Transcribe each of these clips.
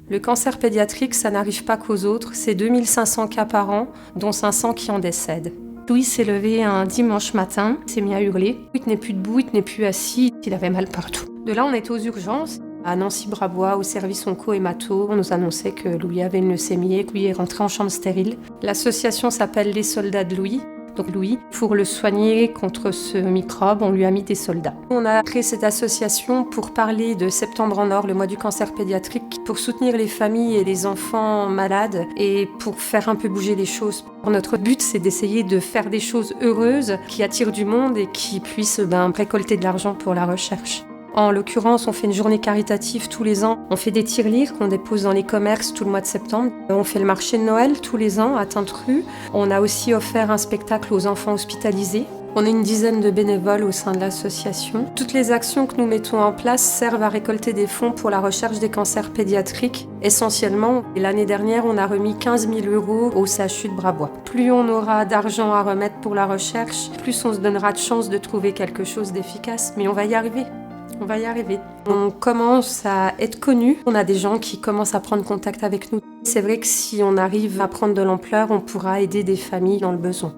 Le cancer pédiatrique, ça n'arrive pas qu'aux autres, c'est 2500 cas par an, dont 500 qui en décèdent. Louis s'est levé un dimanche matin, il s'est mis à hurler. Il tenait plus debout, il tenait plus assis, il avait mal partout. De là, on était aux urgences. À Nancy-Brabois, au service onco-hémato, on nous annonçait que Louis avait une leucémie et que Louis est rentré en chambre stérile. L'association s'appelle Les Soldats de Louis. Donc Louis, pour le soigner contre ce microbe, on lui a mis des soldats. On a créé cette association pour parler de Septembre en Or, le mois du cancer pédiatrique, pour soutenir les familles et les enfants malades et pour faire un peu bouger les choses. Notre but, c'est d'essayer de faire des choses heureuses qui attirent du monde et qui puissent récolter de l'argent pour la recherche. En l'occurrence, on fait une journée caritative tous les ans. On fait des tirelires qu'on dépose dans les commerces tout le mois de septembre. On fait le marché de Noël tous les ans à Tintru. On a aussi offert un spectacle aux enfants hospitalisés. On est une dizaine de bénévoles au sein de l'association. Toutes les actions que nous mettons en place servent à récolter des fonds pour la recherche des cancers pédiatriques, essentiellement. Et l'année dernière, on a remis 15 000 € au CHU de Brabois. Plus on aura d'argent à remettre pour la recherche, plus on se donnera de chance de trouver quelque chose d'efficace. Mais on va y arriver. On va y arriver. On commence à être connus. On a des gens qui commencent à prendre contact avec nous. C'est vrai que si on arrive à prendre de l'ampleur, on pourra aider des familles dans le besoin.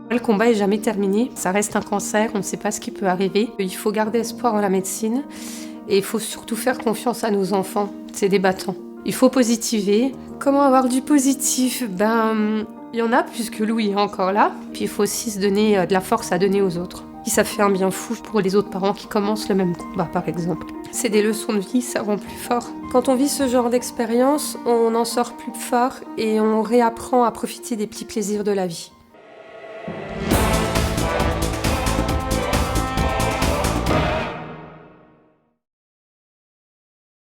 Le combat est jamais terminé. Ça reste un cancer, on ne sait pas ce qui peut arriver. Il faut garder espoir en la médecine et il faut surtout faire confiance à nos enfants. C'est des battants. Il faut positiver. Comment avoir du positif ? Il y en a puisque Louis est encore là. Puis il faut aussi se donner de la force à donner aux autres. Ça fait un bien fou pour les autres parents qui commencent le même combat, par exemple. C'est des leçons de vie, ça rend plus fort. Quand on vit ce genre d'expérience, on en sort plus fort et on réapprend à profiter des petits plaisirs de la vie.